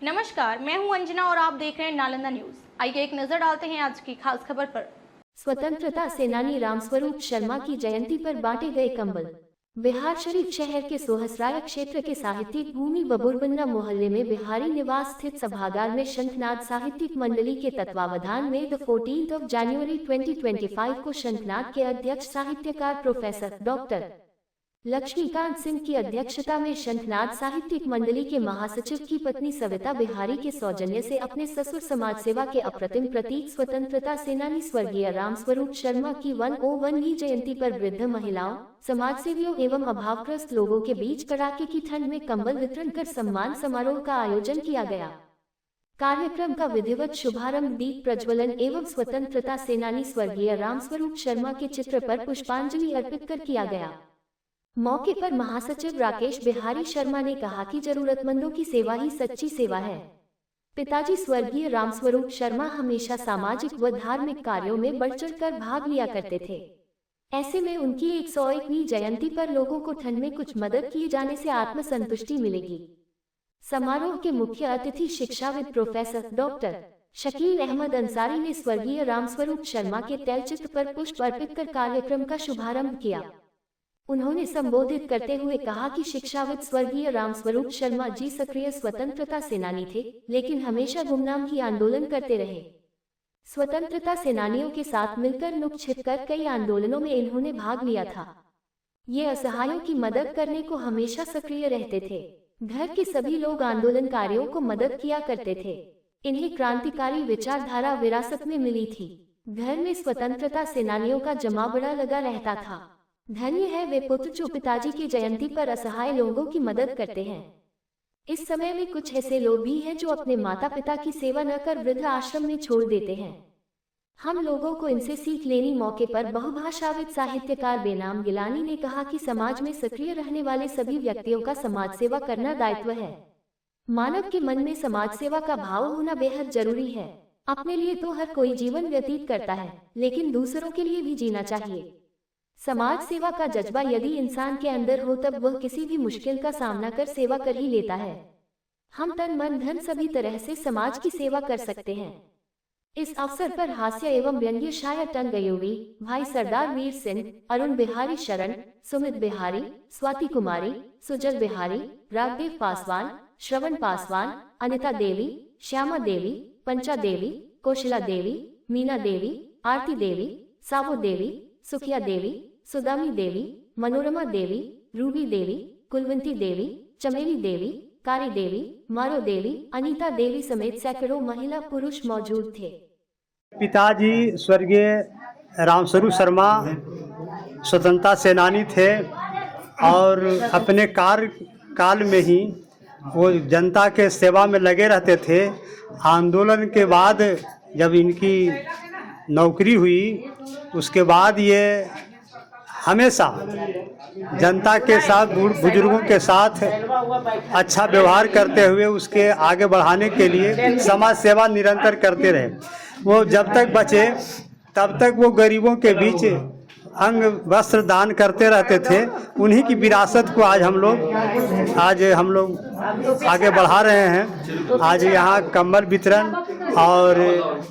नमस्कार, मैं हूं अंजना और आप देख रहे हैं नालंदा न्यूज। आइए एक नजर डालते हैं आज की खास खबर पर। स्वतंत्रता सेनानी रामस्वरूप शर्मा की जयंती पर बांटे गए कंबल। बिहार शरीफ शहर के सोहसराय क्षेत्र के साहित्यिक भूमि बबुरबन्ना मोहल्ले में बिहारी निवास स्थित सभागार में शंखनाद साहित्यिक मंडली के तत्वावधान में 14 जनवरी 2025 को शंखनाद के अध्यक्ष साहित्यकार प्रोफेसर डॉक्टर लक्ष्मीकांत सिंह की अध्यक्षता में शंखनाद साहित्यिक मंडली के महासचिव की पत्नी सविता बिहारी के सौजन्य से अपने ससुर समाज सेवा के अप्रतिम प्रतीक स्वतंत्रता सेनानी स्वर्गीय रामस्वरूप शर्मा की 101वीं जयंती पर वृद्ध महिलाओं, समाजसेवियों एवं अभावग्रस्त लोगों के बीच कड़ाके की ठंड में कंबल वितरण कर सम्मान समारोह का आयोजन किया गया। कार्यक्रम का विधिवत शुभारंभ दीप प्रज्वलन एवं स्वतंत्रता सेनानी स्वर्गीय रामस्वरूप शर्मा के चित्र पर पुष्पांजलि अर्पित कर किया गया। मौके पर महासचिव राकेश बिहारी शर्मा ने कहा कि जरूरतमंदों की सेवा ही सच्ची सेवा है। पिताजी स्वर्गीय रामस्वरूप शर्मा हमेशा सामाजिक व धार्मिक कार्यों में बढ़ चढ़कर भाग लिया करते थे। ऐसे में उनकी 101वीं जयंती पर लोगों को ठंड में कुछ मदद किए जाने से आत्मसंतुष्टि मिलेगी। समारोह के मुख्य अतिथि शिक्षाविद प्रोफेसर डॉक्टर शकील अहमद अंसारी ने स्वर्गीय रामस्वरूप शर्मा के तैलचित्र पर पुष्प अर्पित कर कार्यक्रम का शुभारंभ किया। उन्होंने संबोधित करते हुए कहा कि शिक्षाविद स्वर्गीय रामस्वरूप शर्मा जी सक्रिय स्वतंत्रता सेनानी थे, लेकिन हमेशा गुमनाम की आंदोलन करते रहे। स्वतंत्रता सेनानियों के साथ मिलकर नुक छिपकर कई आंदोलनों में इन्होंने भाग लिया था। ये असहायों की मदद करने को हमेशा सक्रिय रहते थे। घर के सभी लोग आंदोलनकारियों को मदद किया करते थे। इन्हें क्रांतिकारी विचारधारा विरासत में मिली थी। घर में स्वतंत्रता सेनानियों का जमावड़ा लगा रहता था। धन्य है वे पुत्र जो पिताजी की जयंती पर असहाय लोगों की मदद करते हैं। इस समय में कुछ ऐसे लोग भी हैं जो अपने माता पिता की सेवा न कर वृद्ध आश्रम में छोड़ देते हैं। हम लोगों को इनसे सीख लेनी। मौके पर बहुभाषाविद साहित्यकार बेनाम गिलानी ने कहा कि समाज में सक्रिय रहने वाले सभी व्यक्तियों का समाज सेवा करना दायित्व है। मानव के मन में समाज सेवा का भाव होना बेहद जरूरी है। अपने लिए तो हर कोई जीवन व्यतीत करता है, लेकिन दूसरों के लिए भी जीना चाहिए। समाज सेवा का जज्बा यदि इंसान के अंदर हो तब वह किसी भी मुश्किल का सामना कर सेवा कर ही लेता है। हम तन मन धन सभी तरह से समाज की सेवा कर सकते हैं। इस अवसर पर हास्य एवं व्यंग्य शायर टंग गयोगी, भाई सरदार वीर सिंह, अरुण बिहारी शरण, सुमित बिहारी, स्वाति कुमारी, सुजल बिहारी, रागदेव पासवान, श्रवण पासवान, अनिता देवी, श्यामा देवी, पंचा देवी, कौशला देवी, मीना देवी, आरती देवी, साबो देवी, सुखिया देवी, सुदामी देवी, मनोरमा देवी, रूबी देवी, कुलवंती देवी, चमेली देवी, कारी देवी, मारो देवी, अनीता देवी समेत सैकड़ों महिला पुरुष मौजूद थे। पिताजी स्वर्गीय रामस्वरूप शर्मा स्वतंत्रता सेनानी थे और अपने कार्यकाल में ही वो जनता के सेवा में लगे रहते थे। आंदोलन के बाद जब इनकी नौकरी हुई उसके बाद ये हमेशा जनता के साथ, बुजुर्गों के साथ अच्छा व्यवहार करते हुए उसके आगे बढ़ाने के लिए समाज सेवा निरंतर करते रहे। वो जब तक बचे तब तक वो गरीबों के बीच अंग वस्त्र दान करते रहते थे। उन्हीं की विरासत को आज हम लोग आगे बढ़ा रहे हैं। आज यहाँ कंबल वितरण और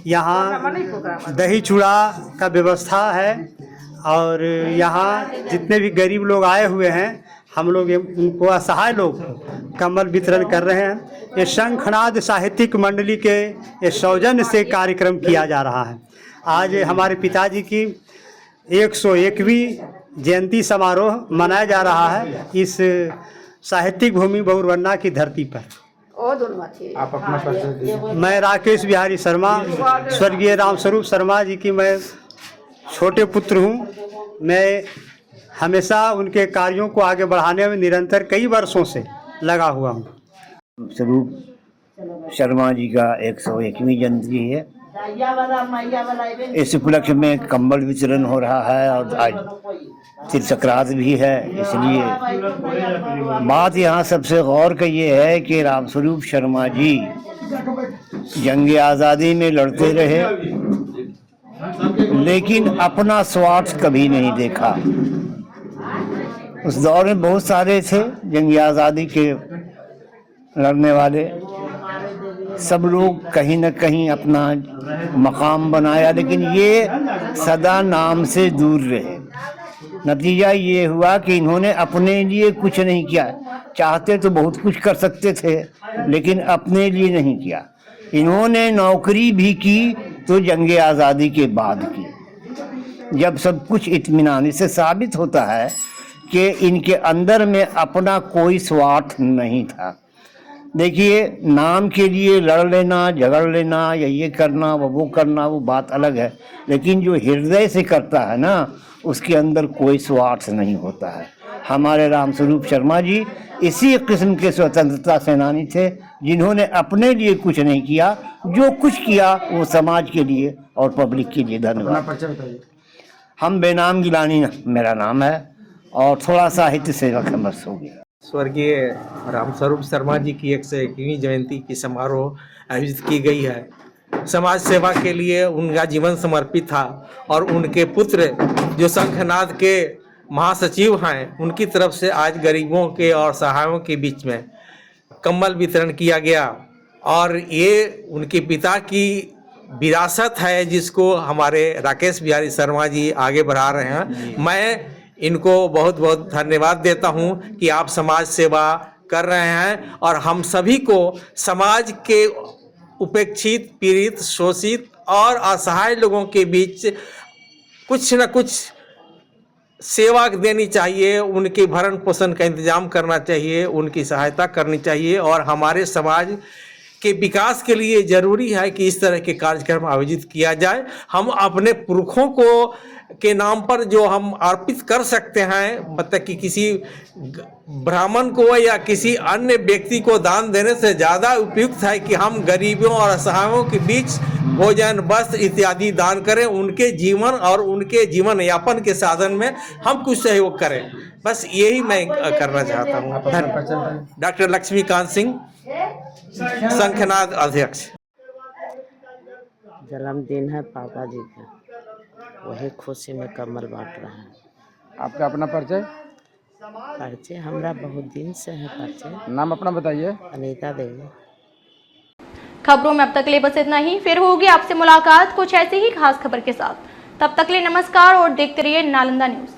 यहाँ दही चूड़ा का व्यवस्था है और यहाँ जितने भी गरीब लोग आए हुए हैं हम लोग उनको असहाय लोग कंबल वितरण कर रहे हैं। ये शंखनाद साहित्यिक मंडली के ये सौजन्य से कार्यक्रम किया जा रहा है। आज हमारे पिताजी की 101वीं जयंती समारोह मनाया जा रहा है इस साहित्यिक भूमि बबुरबन्ना की धरती पर। आप अपना परिचय दीजिए। मैं राकेश बिहारी शर्मा, स्वर्गीय रामस्वरूप शर्मा जी की मैं छोटे पुत्र हूँ। मैं हमेशा उनके कार्यों को आगे बढ़ाने में निरंतर कई वर्षों से लगा हुआ हूँ। स्वरूप शर्मा जी का 101वीं जयंती है। इस उपलक्ष्य में कंबल वितरण हो रहा है और आज तिल संक्रांत भी है। इसलिए बात यहाँ सबसे गौर का ये है कि रामस्वरूप शर्मा जी जंग आज़ादी में लड़ते रहे, लेकिन अपना स्वार्थ कभी नहीं देखा। उस दौर में बहुत सारे थे जंग आज़ादी के लड़ने वाले, सब लोग कहीं न कहीं अपना मकाम बनाया, लेकिन ये सदा नाम से दूर रहे। नतीजा ये हुआ कि इन्होंने अपने लिए कुछ नहीं किया। चाहते तो बहुत कुछ कर सकते थे, लेकिन अपने लिए नहीं किया। इन्होंने नौकरी भी की तो जंग आज़ादी के बाद की, जब सब कुछ इत्मीनान। इससे साबित होता है कि इनके अंदर में अपना कोई स्वार्थ नहीं था। देखिए, नाम के लिए लड़ लेना, झगड़ लेना, या ये करना वो करना, वो बात अलग है, लेकिन जो हृदय से करता है ना, उसके अंदर कोई स्वार्थ नहीं होता है। हमारे रामस्वरूप शर्मा जी इसी किस्म के स्वतंत्रता सेनानी थे, जिन्होंने अपने लिए कुछ नहीं किया, जो कुछ किया वो समाज के लिए और पब्लिक के लिए। धन्यवाद। हम बेनाम गिलानी मेरा नाम है और थोड़ा साहित्य सेवक हमर्स हो गया। स्वर्गीय रामस्वरूप शर्मा जी की 101वीं जयंती की समारोह आयोजित की गई है। समाज सेवा के लिए उनका जीवन समर्पित था और उनके पुत्र जो शंखनाद के महासचिव हैं, उनकी तरफ से आज गरीबों के और सहायों के बीच में कंबल वितरण किया गया। और ये उनके पिता की विरासत है, जिसको हमारे राकेश बिहारी शर्मा जी आगे बढ़ा रहे हैं। मैं इनको बहुत बहुत धन्यवाद देता हूं कि आप समाज सेवा कर रहे हैं और हम सभी को समाज के उपेक्षित, पीड़ित, शोषित और असहाय लोगों के बीच कुछ न कुछ सेवा देनी चाहिए, उनके भरण पोषण का इंतजाम करना चाहिए, उनकी सहायता करनी चाहिए। और हमारे समाज के विकास के लिए ज़रूरी है कि इस तरह के कार्यक्रम आयोजित किया जाए। हम अपने पुरखों को के नाम पर जो हम अर्पित कर सकते हैं, मतलब कि किसी ब्राह्मण को या किसी अन्य व्यक्ति को दान देने से ज़्यादा उपयुक्त है कि हम गरीबों और असहायों के बीच भोजन, वस्त्र इत्यादि दान करें। उनके जीवन और उनके जीवन यापन के साधन में हम कुछ सहयोग करें। बस यही मैं करना चाहता हूँ। धन्यवाद। डॉक्टर लक्ष्मीकांत सिंह, शंखनाद अध्यक्ष। जन्मदिन है पापा जी का, वही खुशी में कम्बल बांट रहे हैं। आपका अपना परिचय? परिचय हमरा बहुत दिन से है परिचय। नाम अपना बताइए। अनीता देवी। खबरों में अब तक के लिए बस इतना ही। फिर होगी आपसे मुलाकात कुछ ऐसे ही खास खबर के साथ। तब तक के लिए नमस्कार और देखते रहिए नालंदा न्यूज।